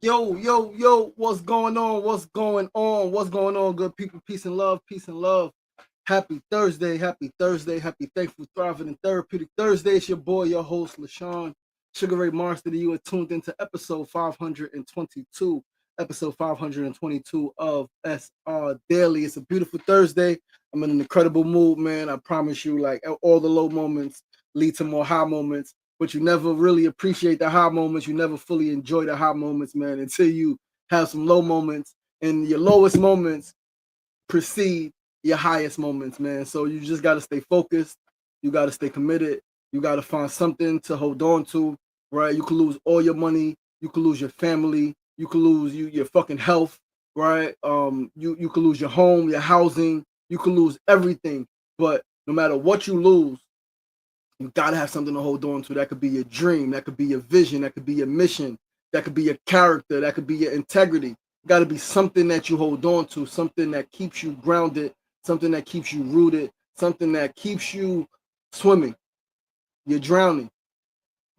Yo, yo, yo, what's going on? What's going on? What's going on, good people? Peace and love, peace and love. Happy Thursday, happy Thursday, happy Thankful, Thriving, and Therapeutic Thursday. It's your boy, your host, LaShawn Sugar Ray Monster. You are tuned into episode 522, episode 522 of SRDaily. It's a beautiful Thursday. I'm in an incredible mood, man. I promise you, like all the low moments lead to more high moments, but you never really appreciate the high moments. You never fully enjoy the high moments, man, until you have some low moments. And your lowest moments precede your highest moments, man. So you just got to stay focused. You got to stay committed. You got to find something to hold on to, right? You could lose all your money. You could lose your family. You could lose your fucking health, right? You could lose your home, your housing. You could lose everything. But no matter what you lose, you gotta have something to hold on to. That could be your dream, that could be your vision, that could be your mission, that could be your character, that could be your integrity. Gotta be something that you hold on to, something that keeps you grounded, something that keeps you rooted, something that keeps you swimming. You're drowning,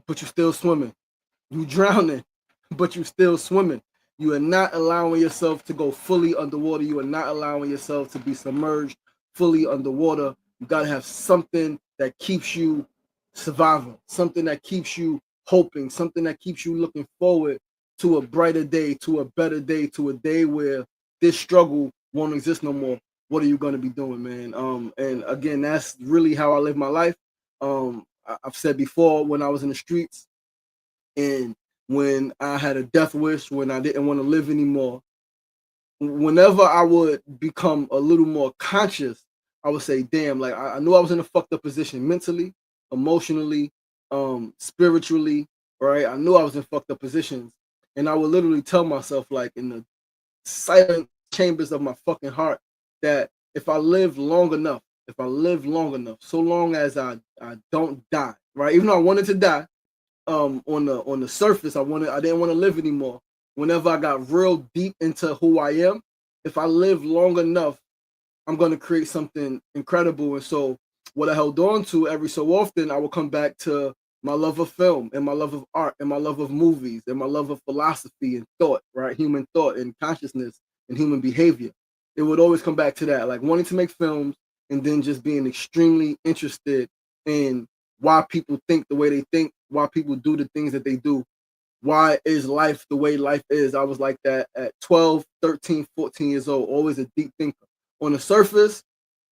but you're still swimming. You drowning, but you're still swimming. You are not allowing yourself to go fully underwater. You are not allowing yourself to be submerged fully underwater. You got to have something that keeps you surviving, something that keeps you hoping, something that keeps you looking forward to a brighter day, to a better day, to a day where this struggle won't exist no more. What are you going to be doing, man? And again, that's really how I live my life. I've said before, when I was in the streets, and when I had a death wish, when I didn't want to live anymore, whenever I would become a little more conscious, I would say, damn, like I knew I was in a fucked up position mentally, emotionally, spiritually, right? I knew I was in fucked up positions. And I would literally tell myself, like in the silent chambers of my fucking heart, that if I live long enough, if I live long enough, so long as I don't die, right? Even though I wanted to die, on the surface, I didn't want to live anymore. Whenever I got real deep into who I am, if I live long enough, I'm gonna create something incredible. And so what I held on to every so often, I would come back to my love of film and my love of art and my love of movies and my love of philosophy and thought, right? Human thought and consciousness and human behavior. It would always come back to that, like wanting to make films and then just being extremely interested in why people think the way they think, why people do the things that they do. Why is life the way life is? I was like that at 12, 13, 14 years old, always a deep thinker. On the surface,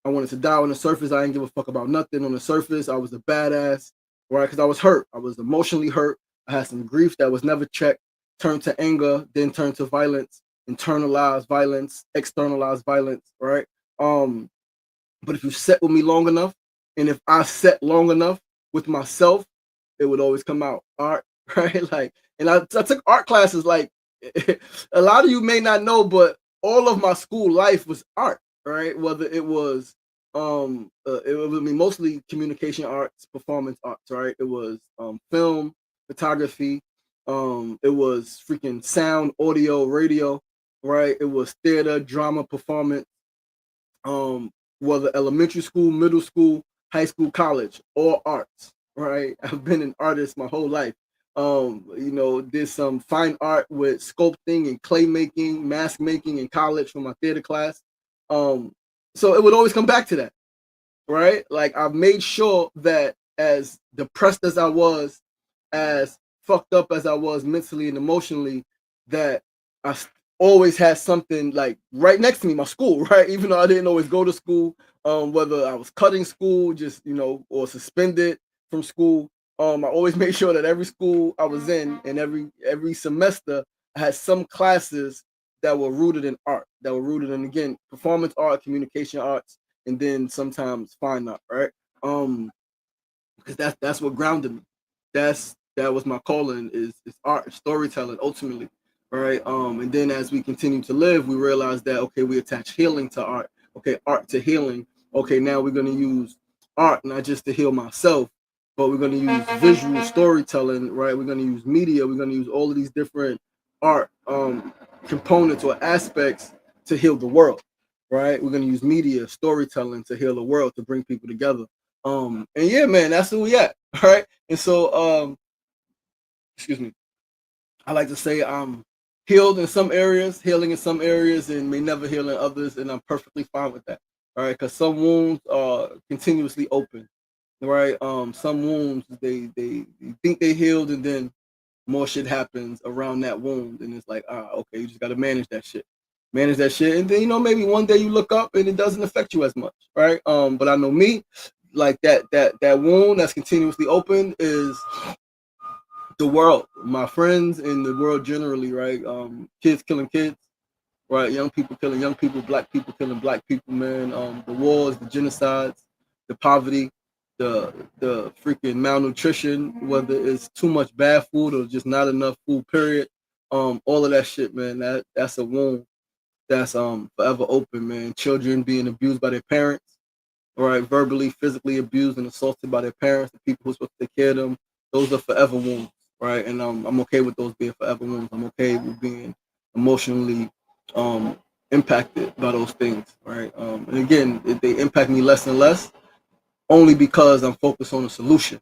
I wanted to die. On the surface, I didn't give a fuck about nothing. On the surface, I was a badass, right? Because I was hurt. I was emotionally hurt. I had some grief that was never checked, turned to anger, then turned to violence, internalized violence, externalized violence, right? Um, but if you sit with me long enough, and if I sat long enough with myself, it would always come out. Art, right? Like, and I took art classes. Like, a lot of you may not know, but all of my school life was art, right? Whether it was, it was, I mean, mostly communication arts, performance arts, right? It was film, photography, it was freaking sound, audio, radio, right? It was theater, drama, performance, um, whether elementary school, middle school, high school, college, all arts, right? I've been an artist my whole life. Did some fine art with sculpting and clay making, mask making in college for my theater class. Um, so it would always come back to that, right? Like I've made sure that as depressed as I was, as fucked up as I was mentally and emotionally, that I always had something like right next to me, my school, right? Even though I didn't always go to school, whether I was cutting school, just or suspended from school. I always made sure that every school I was in and every semester I had some classes that were rooted in art, that were rooted in again performance art, communication arts, and then sometimes fine art, right? Because that's what grounded me. That was my calling is art, storytelling, ultimately, right? And then as we continue to live, we realize that okay, we attach healing to art. Okay, art to healing. Okay, now we're gonna use art not just to heal myself, but we're gonna use visual storytelling, right? We're gonna use media. We're gonna use all of these different art components or aspects to heal the world, right? We're gonna use media, storytelling to heal the world, to bring people together. And yeah, man, that's who we at, right? And so, excuse me, I like to say healed in some areas, healing in some areas, and may never heal in others, and I'm perfectly fine with that. All right, because some wounds are continuously open. Right, some wounds they think they healed, and then more shit happens around that wound, and it's like, okay, you just got to manage that shit, and then maybe one day you look up and it doesn't affect you as much, right? But I know me, like that wound that's continuously open is the world, my friends, and the world generally, right? Kids killing kids, right? Young people killing young people, black people killing black people, man. The wars, the genocides, the poverty, the freaking malnutrition, whether it's too much bad food or just not enough food, period. All of that shit, man. That's a wound that's forever open, man. Children being abused by their parents, all right, verbally, physically abused and assaulted by their parents, the people who are supposed to take care of them. Those are forever wounds, right? And I'm okay with those being forever wounds. I'm okay with being emotionally impacted by those things, right? And again, they impact me less and less, only because I'm focused on a solution,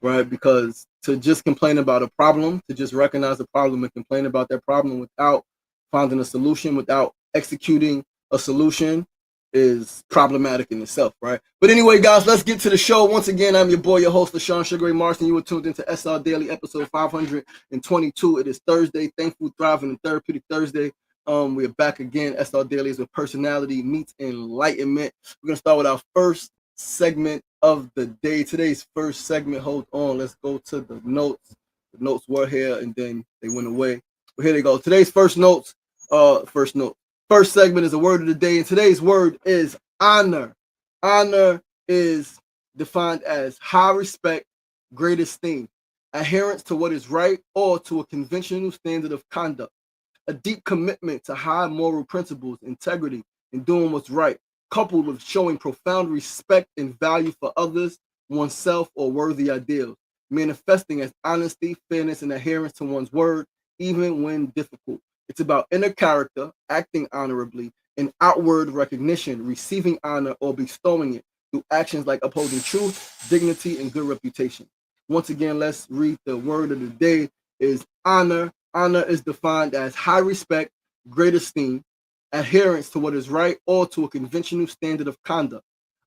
right? Because to just complain about a problem, to just recognize the problem and complain about that problem without finding a solution, without executing a solution, is problematic in itself, right? But anyway, guys, let's get to the show. Once again, I'm your boy, your host, LaShawn Sugar Ray Marston. You were tuned into SR Daily, episode 522. It is Thursday, Thankful, Thriving, and Therapeutic Thursday. We're back again. SR Daily is where personality meets enlightenment. We're going to start with our first segment of the day. Today's first segment, hold on, let's go to the notes. The notes were here and then they went away. But here they go. Today's first segment is a word of the day, and today's word is honor. Honor is defined as high respect, great esteem, adherence to what is right or to a conventional standard of conduct, a deep commitment to high moral principles, integrity, and doing what's right, coupled with showing profound respect and value for others, oneself, or worthy ideals, manifesting as honesty, fairness, and adherence to one's word, even when difficult. It's about inner character, acting honorably, and outward recognition, receiving honor or bestowing it through actions like upholding truth, dignity, and good reputation. Once again, let's read the word of the day is honor. Honor is defined as high respect, great esteem, adherence to what is right or to a conventional standard of conduct,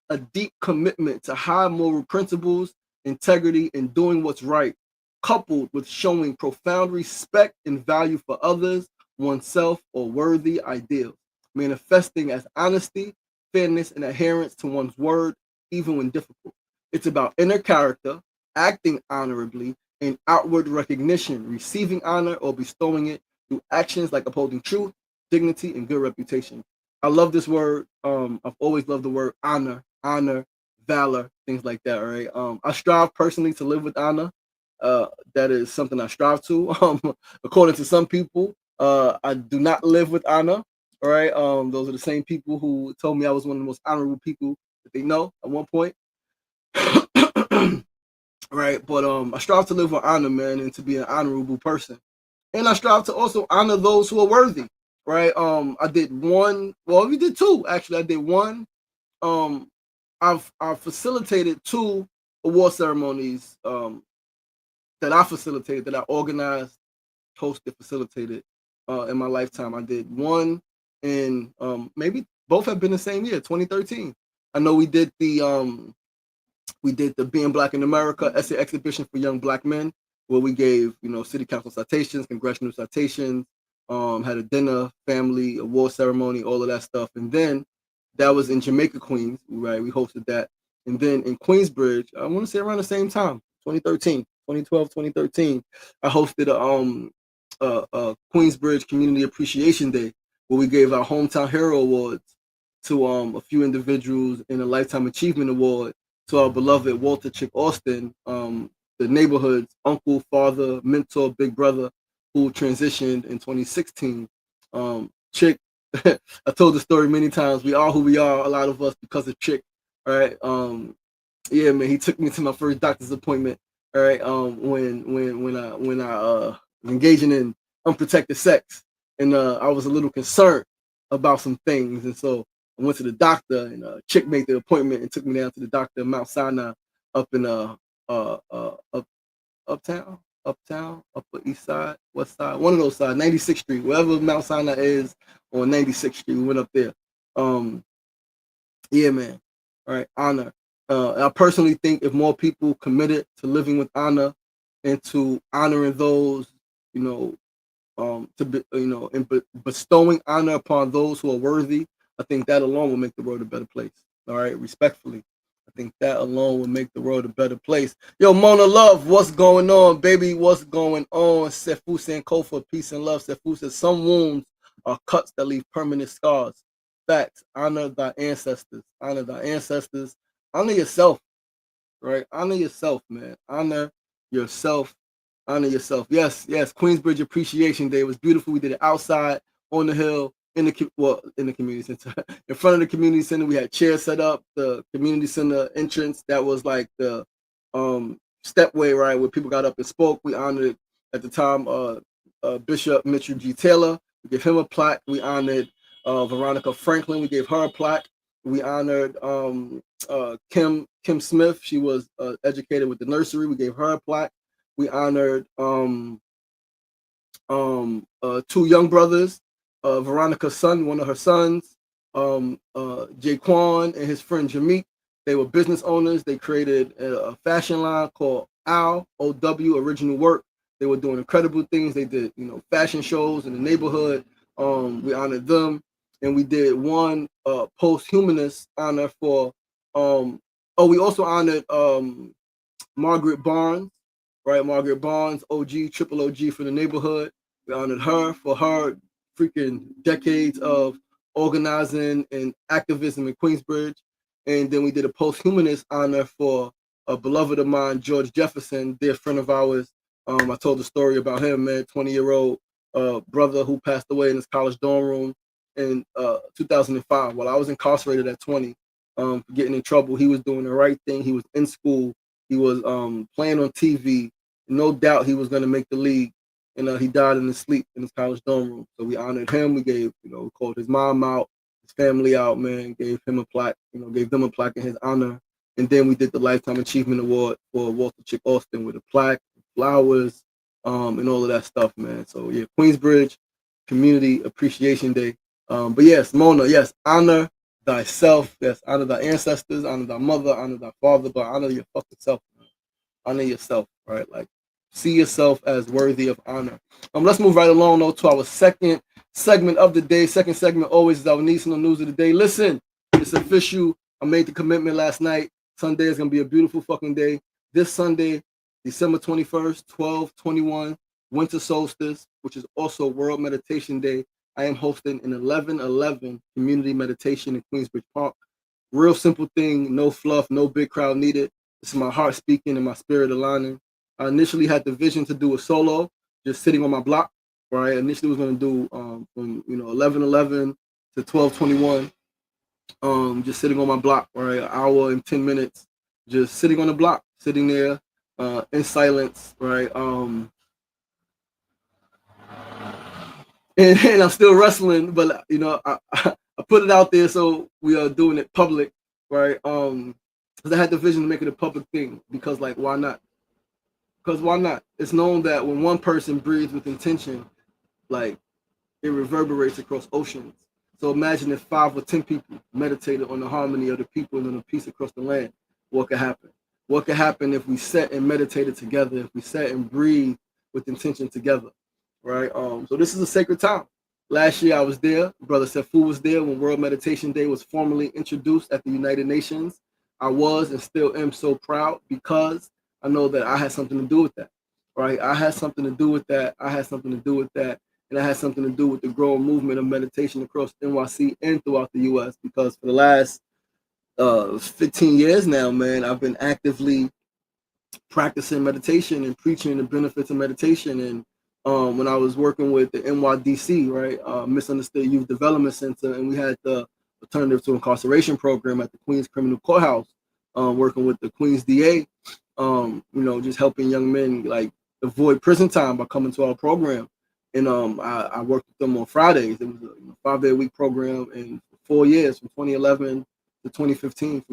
a deep commitment to high moral principles, integrity, and doing what's right, coupled with showing profound respect and value for others, oneself, or worthy ideals, manifesting as honesty, fairness, and adherence to one's word, even when difficult. It's about inner character, acting honorably, and outward recognition, receiving honor or bestowing it through actions like upholding truth, dignity, and good reputation. I love this word. I've always loved the word honor, valor, things like that. All right. I strive personally to live with honor. That is something I strive to. According to some people, I do not live with honor. All right. Those are the same people who told me I was one of the most honorable people that they know at one point. Right. But I strive to live with honor, man, and to be an honorable person. And I strive to also honor those who are worthy. Right. I did one. Well, we did two actually. I did one. I've facilitated two award ceremonies that I facilitated, that I organized, hosted, facilitated in my lifetime. I did one, and maybe both have been the same year, 2013. I know we did the Being Black in America essay exhibition for young Black men, where we gave city council citations, congressional citations, had a dinner, family award ceremony, all of that stuff, and then that was in Jamaica, Queens, right? We hosted that, and then in Queensbridge, I want to say around the same time, 2013, 2012, 2013, I hosted a Queensbridge Community Appreciation Day, where we gave our Hometown Hero Awards to a few individuals, and a Lifetime Achievement Award to our beloved Walter Chick Austin, the neighborhood's uncle, father, mentor, big brother, who transitioned in 2016. Chick, I told the story many times. We are who we are, a lot of us, because of Chick. All right. Yeah, man, he took me to my first doctor's appointment. All right. When I was engaging in unprotected sex, and I was a little concerned about some things, and so I went to the doctor, and Chick made the appointment and took me down to the doctor in Mount Sinai up in uptown. Uptown, Upper East Side, West Side, one of those sides, 96th Street, wherever Mount Sinai is on 96th Street. We went up there. Yeah, man. All right, honor. I personally think if more people committed to living with honor and to honoring those, you know, to be, and bestowing honor upon those who are worthy, I think that alone will make the world a better place. All right, respectfully, I think that alone will make the world a better place. Yo, Mona Love, what's going on, baby? What's going on? Sefu Sankofa, peace and love. Sefu says some wounds are cuts that leave permanent scars. Facts. Honor thy ancestors. Honor thy ancestors. Honor yourself. Right? Honor yourself, man. Honor yourself. Honor yourself. Yes, yes. Queensbridge Appreciation Day was beautiful. We did it outside on the hill in the community center. In front of the community center, we had chairs set up. The community center entrance that was like the stepway, right, where people got up and spoke. We honored at the time Bishop Mitchell G. Taylor. We gave him a plaque. We honored Veronica Franklin. We gave her a plaque. We honored Kim Smith. She was educated with the nursery. We gave her a plaque. We honored two young brothers, Veronica's son, one of her sons, Jaquan and his friend Jameek. They were business owners. They created a fashion line called OW, Original Work. They were doing incredible things. They did, fashion shows in the neighborhood. We honored them. And we did one posthumous honor for, we also honored Margaret Barnes, right? Margaret Barnes, OG, triple OG for the neighborhood. We honored her for her freaking decades of organizing and activism in Queensbridge. And then we did a posthumous honor for a beloved of mine, George Jefferson, dear friend of ours. I told the story about him, man, 20-year-old brother who passed away in his college dorm room in 2005 while I was incarcerated at 20 for getting in trouble. He was doing the right thing. He was in school. He was playing on TV. No doubt he was going to make the league. And he died in his sleep in his college dorm room. So we honored him. We gave, called his mom out, his family out, man, gave him a plaque, gave them a plaque in his honor. And then we did the Lifetime Achievement Award for Walter Chick Austin with a plaque, flowers, and all of that stuff, man. So yeah, Queensbridge Community Appreciation Day. But yes, Mona, yes, honor thyself. Yes, honor thy ancestors, honor thy mother, honor thy father, but honor your fucking self, man. Honor yourself, right? Like, see yourself as worthy of honor. Let's move right along, though, to our second segment of the day. Second segment always is our Nissan news of the day. Listen, it's official. I made the commitment last night. Sunday is going to be a beautiful fucking day. This Sunday, December 21st, 12/21, winter solstice, which is also World Meditation Day. I am hosting an 11/11 community meditation in Queensbridge Park. Real simple thing, no fluff, no big crowd needed. It's my heart speaking and my spirit aligning. I initially had the vision to do a solo, just sitting on my block, right? Initially was going to do from 11/11 to 12/21, just sitting on my block, right? An hour and 10 minutes, just sitting on the block, sitting there in silence, right? And I'm still wrestling, but I put it out there, so we are doing it public, right? Because I had the vision to make it a public thing, because like, why not? Because why not? It's known that when one person breathes with intention, like, it reverberates across oceans. So imagine if 5 or 10 people meditated on the harmony of the people and on the peace across the land. What could happen? What could happen if we sat and meditated together? If we sat and breathed with intention together, right? So this is a sacred time. Last year I was there. Brother Sefu was there when World Meditation Day was formally introduced at the United Nations. I was and still am so proud because I know that I had something to do with that, right? I had something to do with that. I had something to do with that. And that has something to do with the growing movement of meditation across NYC and throughout the U.S. Because for the last 15 years now, man, I've been actively practicing meditation and preaching the benefits of meditation. And when I was working with the NYDC, right, Misunderstood Youth Development Center, and we had the Alternative to Incarceration program at the Queens Criminal Courthouse, working with the Queens DA, just helping young men like avoid prison time by coming to our program. And I worked with them on Fridays. It was a 5-day-a-week program, and for 4 years, from 2011 to 2015,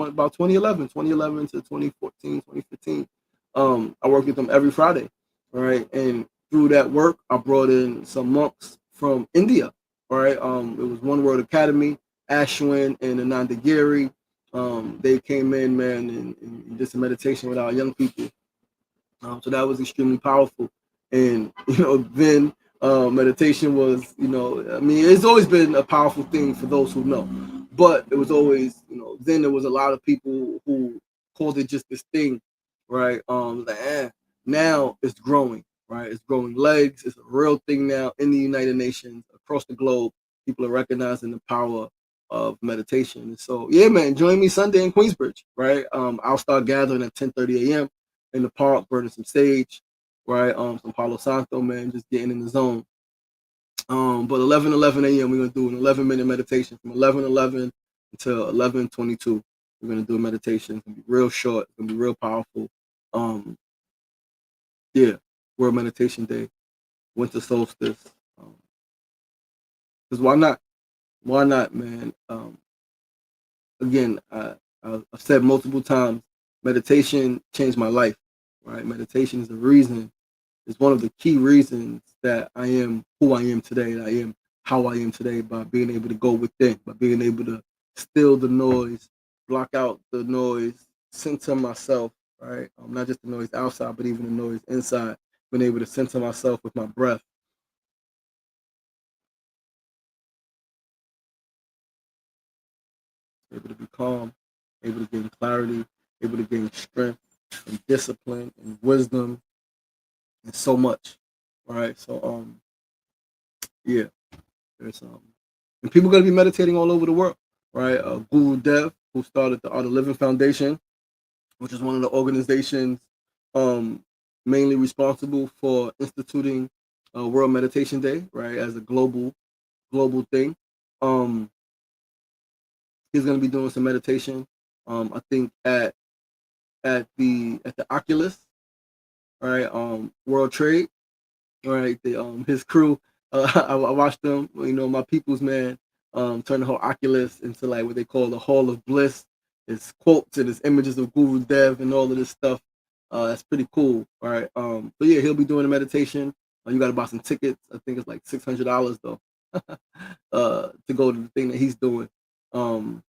about 2011 to 2014, 2015. I worked with them every Friday, right? And through that work, I brought in some monks from India, right? It was One World Academy, Ashwin and Ananda Giri. They came in, man, and did some meditation with our young people. So that was extremely powerful. And, then meditation was, I mean, it's always been a powerful thing for those who know. But it was always, then there was a lot of people who called it just this thing, right? Now it's growing, right? It's growing legs. It's a real thing now in the United Nations, across the globe. People are recognizing the power of meditation. And so, yeah, man, join me Sunday in Queensbridge, right? I'll start gathering at 10:30 a.m. in the park, burning some sage, right? Some Palo Santo, man, just getting in the zone. But 11:11 a.m. we're gonna do an 11-minute meditation from 11:11 until 11:22. We're gonna do a meditation. It's gonna be real short. It's gonna be real powerful. Um, yeah, World Meditation Day, winter solstice. Because why not? Why not, man? Again, I've said multiple times, meditation changed my life. Right? Meditation is the reason. Is one of the key reasons that I am who I am today, and I am how I am today, by being able to go within, by being able to still the noise, block out the noise, center myself, right? Not just the noise outside, but even the noise inside. Being able to center myself with my breath, able to be calm, able to gain clarity, able to gain strength and discipline and wisdom and so much, right? So, yeah. There's and people gonna be meditating all over the world, right? Guru Dev, who started the Art of Living Foundation, which is one of the organizations um, mainly responsible for instituting World Meditation Day, right, as a global thing. Um, he's gonna be doing some meditation. I think at the Oculus, right? World Trade, right? His crew. I watched them. My people's man turn the whole Oculus into like what they call the Hall of Bliss. It's quotes and it's images of Guru Dev and all of this stuff. That's pretty cool. All right. But yeah, he'll be doing a meditation. You got to buy some tickets. I think it's like $600 though, to go to the thing that he's doing. So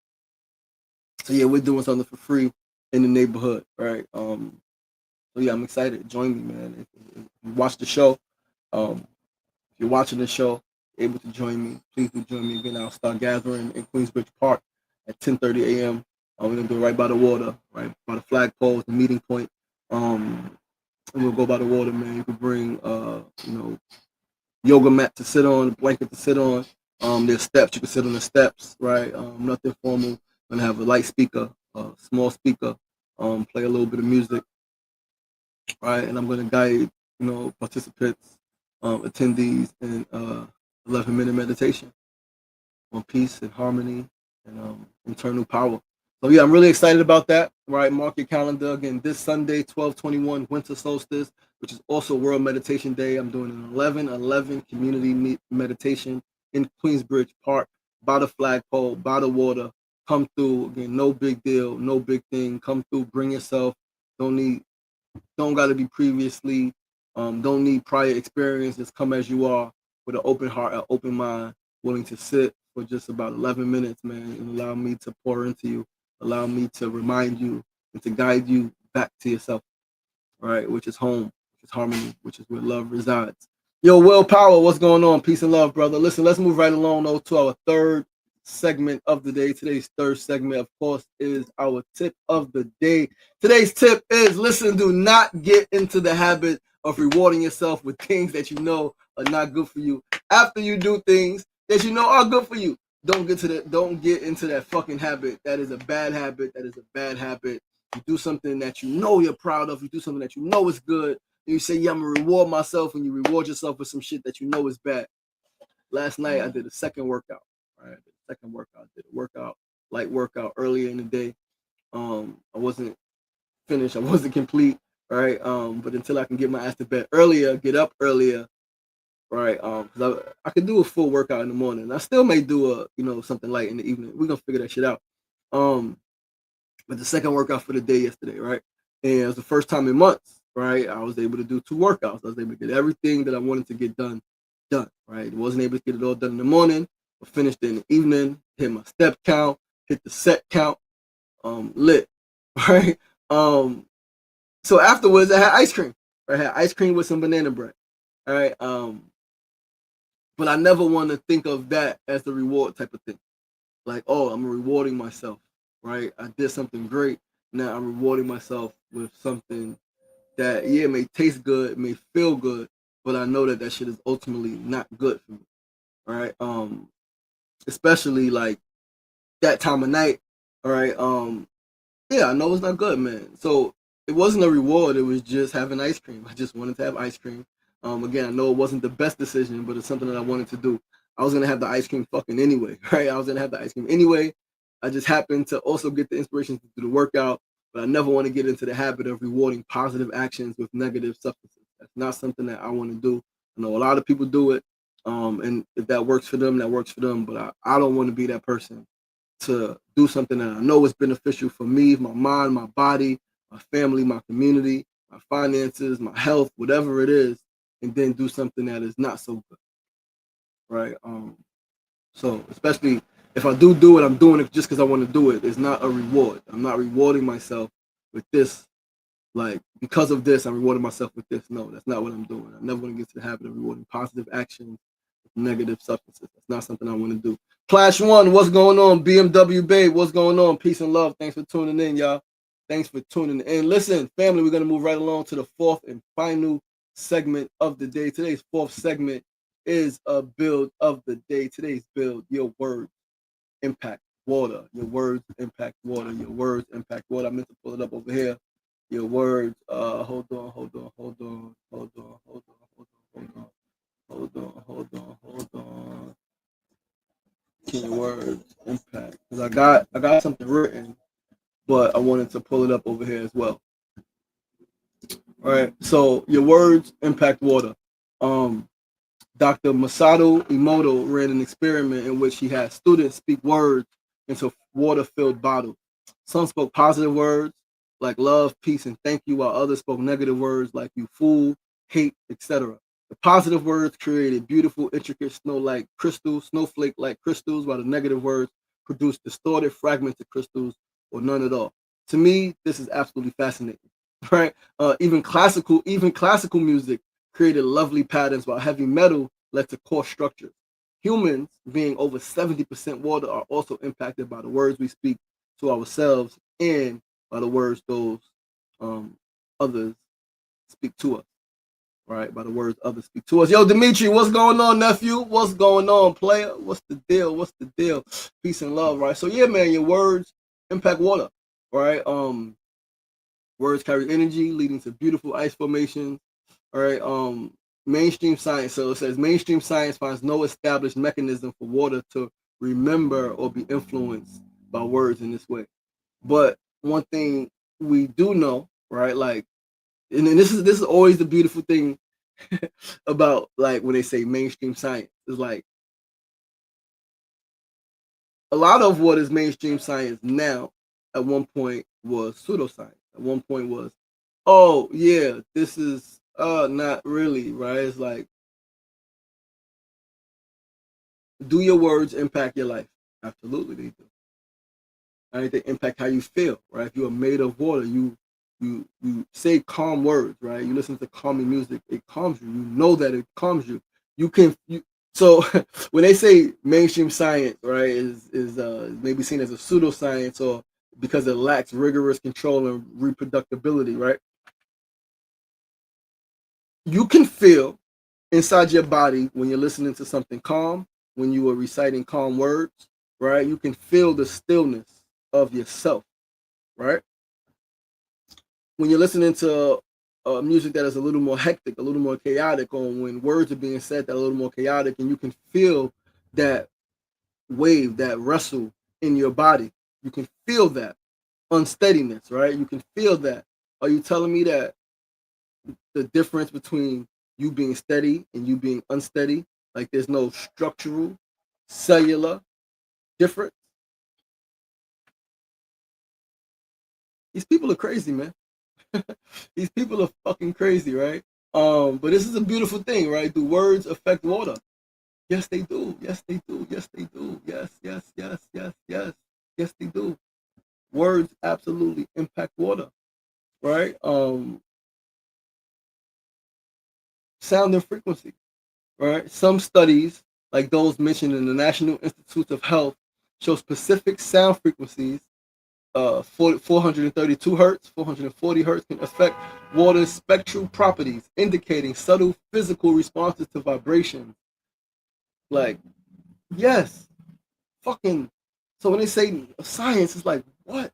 yeah, we're doing something for free in the neighborhood, right? So yeah, I'm excited. Join me, man. If you watch the show, um, if you're watching the show, able to join me, please do join me again. I'll start gathering in Queensbridge Park at 10:30 a.m. We're gonna do it right by the water, right by the flagpole, the meeting point. And we'll go by the water, man. You can bring, yoga mat to sit on, blanket to sit on. There's steps. You can sit on the steps, right? Nothing formal. I'm gonna have a light speaker, a small speaker. Play a little bit of music, right? And I'm gonna guide, participants, attendees in 11-minute meditation on peace and harmony and internal power. So yeah, I'm really excited about that. Right, mark your calendar again. This Sunday, 12/21, winter solstice, which is also World Meditation Day. I'm doing an 11/11 community meditation in Queensbridge Park, by the flagpole, by the water. Come through again. No big deal, no big thing. Come through. Bring yourself. Don't got to be previously. Don't need prior experience. Just come as you are with an open heart, an open mind, willing to sit for just about 11 minutes, man, and allow me to pour into you, allow me to remind you and to guide you back to yourself, right? Which is home, which is harmony, which is where love resides. Yo, Willpower, what's going on? Peace and love, brother. Listen, let's move right along though to our third segment of the day. Today's third segment, of course, is our tip of the day. Today's tip is, listen, do not get into the habit of rewarding yourself with things that you know are not good for you after you do things that you know are good for you. Don't get into that fucking habit. That is a bad habit. That is a bad habit. You do something that you know you're proud of. You do something that you know is good. And you say, yeah, I'm gonna reward myself, and you reward yourself with some shit that you know is bad. Last night I did a second workout. Right, I did a workout, light workout earlier in the day. I wasn't finished. I wasn't complete. Right. But until I can get my ass to bed earlier, get up earlier. Right. Because I could do a full workout in the morning. I still may do something light in the evening. We're gonna figure that shit out. But the second workout for the day yesterday, right? And it was the first time in months right? I was able to do 2 workouts. I was able to get everything that I wanted to get done, right? Wasn't able to get it all done in the morning, but finished in the evening, hit my step count, hit the set count, lit, right? So afterwards, I had ice cream. Right? I had ice cream with some banana bread, all right? But I never want to think of that as the reward type of thing. Like, oh, I'm rewarding myself, right? I did something great. Now I'm rewarding myself with something that, yeah, may taste good, may feel good, but I know that that shit is ultimately not good for me, right? Especially like that time of night, all right? Yeah, I know it's not good, man. So it wasn't a reward. It was just having ice cream. I just wanted to have ice cream. Again, I know it wasn't the best decision, but it's something that I wanted to do. I was gonna have the ice cream fucking anyway, right? I was gonna have the ice cream anyway. I just happened to also get the inspiration to do the workout, but I never want to get into the habit of rewarding positive actions with negative substances. That's not something that I want to do. I know a lot of people do it, and if that works for them, that works for them. But I don't want to be that person to do something that I know is beneficial for me, my mind, my body, my family, my community, my finances, my health, whatever it is, and then do something that is not so good, right? So especially if I do it, I'm doing it just because I want to do it. It's not a reward. I'm not rewarding myself with this. Like, because of this, I'm rewarding myself with this. No, that's not what I'm doing. I never want to get to the habit of rewarding positive actions negative substances. That's not something I want to do. Clash One, what's going on? BMW Babe, what's going on? Peace and love. Thanks for tuning in, y'all. Thanks for tuning in. Listen, family, we're going to move right along to the fourth and final segment of the day. Today's fourth segment is a build of the day. Today's build, your words impact water. Your words impact water. Your words impact water. I meant to pull it up over here. Your words, hold on. Can your words impact? Because I got something written, but I wanted to pull it up over here as well. All right. So your words impact water. Dr. Masato Emoto ran an experiment in which he had students speak words into water-filled bottles. Some spoke positive words like love, peace, and thank you, while others spoke negative words like you fool, hate, etc. The positive words created beautiful, intricate snow-like crystals, snowflake-like crystals, while the negative words produced distorted, fragmented crystals or none at all. To me, this is absolutely fascinating. Right? Even classical music created lovely patterns, while heavy metal led to coarse structures. Humans, being over 70% water, are also impacted by the words we speak to ourselves and by the words those others speak to us. Right? By the words others speak to us. Yo, Dimitri, what's going on, nephew? What's going on, player? What's the deal? What's the deal? Peace and love, right? So yeah, man, your words impact water, right? Words carry energy, leading to beautiful ice formations. All right. Mainstream science. So it says mainstream science finds no established mechanism for water to remember or be influenced by words in this way. But one thing we do know, right? Like, and this is always the beautiful thing about, like, when they say mainstream science is like a lot of what is mainstream science now at one point was pseudoscience. At one point was, oh yeah, this is not really, right? It's like, do your words impact your life? Absolutely they do. Right? They impact how you feel, right? If you are made of water, you say calm words, right? You listen to calming music, it calms you. You know that it calms you. You can you so when they say mainstream science, right, is maybe seen as a pseudoscience, or because it lacks rigorous control and reproducibility, right? You can feel inside your body when you're listening to something calm, when you are reciting calm words, right? You can feel the stillness of yourself, right? When you're listening to music that is a little more hectic, a little more chaotic, or when words are being said that are a little more chaotic, and you can feel that wave, that wrestle in your body. You can feel that unsteadiness, right? You can feel that. Are you telling me that the difference between you being steady and you being unsteady, like there's no structural, cellular difference? These people are crazy, man. These people are fucking crazy, right? But this is a beautiful thing, right? Do words affect water? Yes, they do. Yes, they do. Yes, they do. Yes, yes, yes, yes, yes. Yes, they do. Words absolutely impact water, right? Sound and frequency, right? Some studies, like those mentioned in the National Institutes of Health, show specific sound frequencies, 432 hertz, 440 hertz, can affect water's spectral properties, indicating subtle physical responses to vibrations. Like, yes, fucking. So when they say science, it's like, what?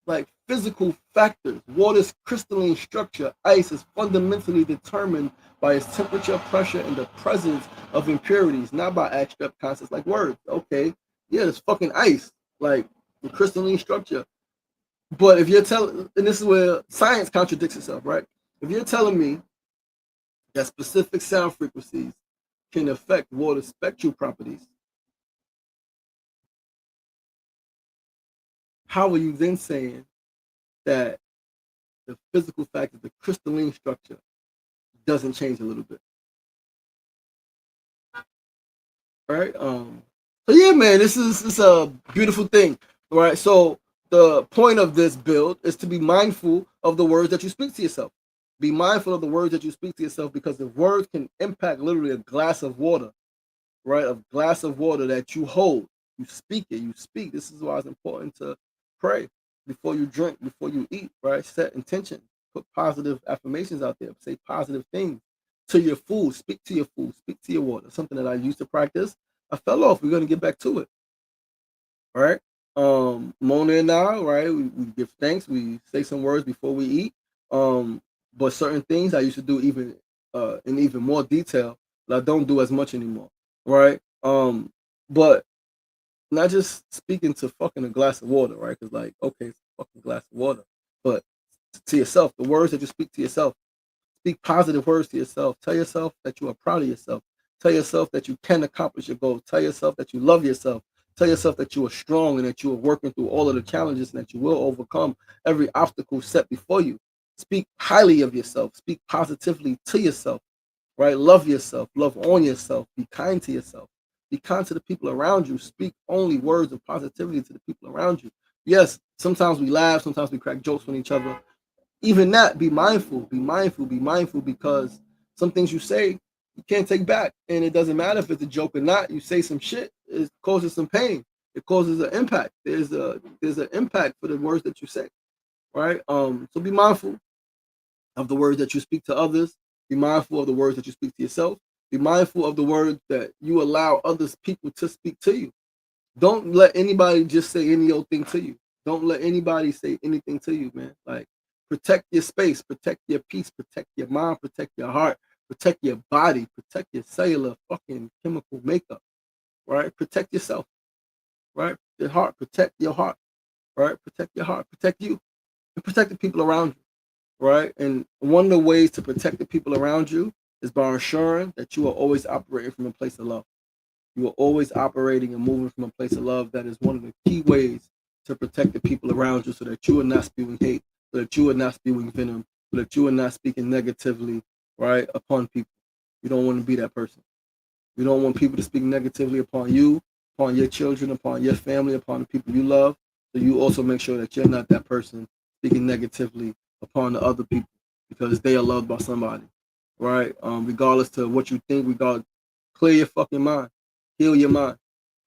Like physical factors. Water's crystalline structure, ice, is fundamentally determined by its temperature, pressure, and the presence of impurities, not by abstract concepts like words. Okay, yeah, it's fucking ice, like the crystalline structure. But if you're telling, and this is where science contradicts itself, right? If you're telling me that specific sound frequencies can affect water spectral properties, how are you then saying that the physical factor, the crystalline structure, doesn't change a little bit? Right? So yeah, man, this is a beautiful thing, right? So the point of this build is to be mindful of the words that you speak to yourself. Be mindful of the words that you speak to yourself, because the words can impact literally a glass of water, right? A glass of water that you hold. You speak it, you speak. This is why it's important to pray before you drink, before you eat, right? Set intention, put positive affirmations out there, say positive things to your food, speak to your food, speak to your water. Something that I used to practice. I fell off. We're gonna get back to it. All right. Mona and I, right? We give thanks. We say some words before we eat. Um, but certain things I used to do even in even more detail that I don't do as much anymore. Right. But not just speaking to fucking a glass of water, right? Because like, okay, it's a fucking glass of water, but to yourself, the words that you speak to yourself, speak positive words to yourself. Tell yourself that you are proud of yourself. Tell yourself that you can accomplish your goals. Tell yourself that you love yourself. Tell yourself that you are strong and that you are working through all of the challenges and that you will overcome every obstacle set before you. Speak highly of yourself. Speak positively to yourself, right? Love yourself. Love on yourself. Be kind to yourself. Be kind to the people around you. Speak only words of positivity to the people around you. Yes, sometimes we laugh. Sometimes we crack jokes with each other. Even that, be mindful, be mindful, be mindful, because some things you say you can't take back, and it doesn't matter if it's a joke or not. You say some shit, it causes some pain, it causes an impact. There's an impact for the words that you say, right? So be mindful of the words that you speak to others. Be mindful of the words that you speak to yourself. Be mindful of the words that you allow others people to speak to you. Don't let anybody just say any old thing to you. Don't let anybody say anything to you, man. Like, protect your space, protect your peace, protect your mind, protect your heart, protect your body, protect your cellular fucking chemical makeup, right? Protect yourself, right? Your heart, protect your heart, right? Protect your heart, protect you, and protect the people around you, right? And one of the ways to protect the people around you is by ensuring that you are always operating from a place of love. You are always operating and moving from a place of love. That is one of the key ways to protect the people around you, so that you are not spewing hate, so that you are not spewing venom, so that you are not speaking negatively, right, upon people. You don't want to be that person. You don't want people to speak negatively upon you, upon your children, upon your family, upon the people you love. So you also make sure that you're not that person speaking negatively upon the other people, because they are loved by somebody, right? Regardless to what you think, clear your fucking mind, heal your mind,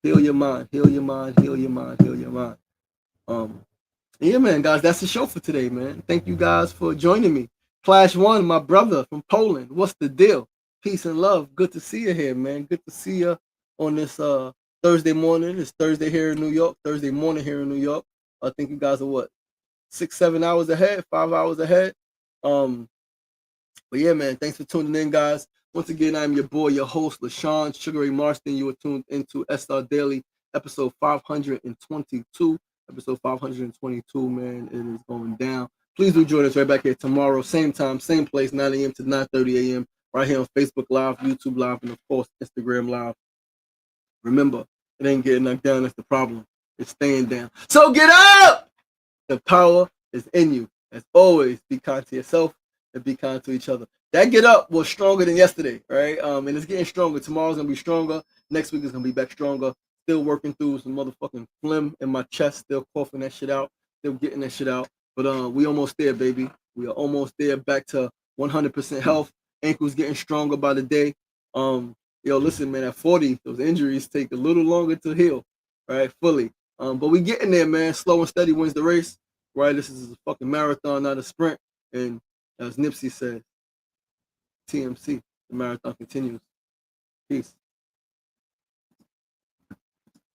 heal your mind, heal your mind, heal your mind, heal your mind. Um, yeah, man, guys, that's the show for today, man. Thank you guys for joining me. Flash One, my brother from Poland. What's the deal? Peace and love. Good to see you here, man. Good to see you on this Thursday morning. It's Thursday here in New York. Thursday morning here in New York. I think you guys are what, 6, 7 hours ahead, 5 hours ahead. But yeah, man, thanks for tuning in, guys. Once again, I'm your boy, your host, LaShawn Sugar Ray Marston. You are tuned into SRDaily, episode 522. Episode 522, man. It is going down. Please do join us right back here tomorrow, same time, same place, 9 a.m. to 9:30 a.m. right here on Facebook Live, YouTube Live, and of course, Instagram Live. Remember, it ain't getting knocked down. That's the problem. It's staying down. So get up! The power is in you. as always, be kind to yourself and be kind to each other. That get up was stronger than yesterday, right? And it's getting stronger. Tomorrow's gonna be stronger. Next week is gonna be back stronger. Still working through some motherfucking phlegm in my chest. Still coughing that shit out. Still getting that shit out. But we almost there, baby. We are almost there. Back to 100% health. Ankles getting stronger by the day. Yo, listen, man. At 40, those injuries take a little longer to heal, right? Fully. But we getting there, man. Slow and steady wins the race, right? This is a fucking marathon, not a sprint. And as Nipsey said, TMC, the marathon continues. Peace.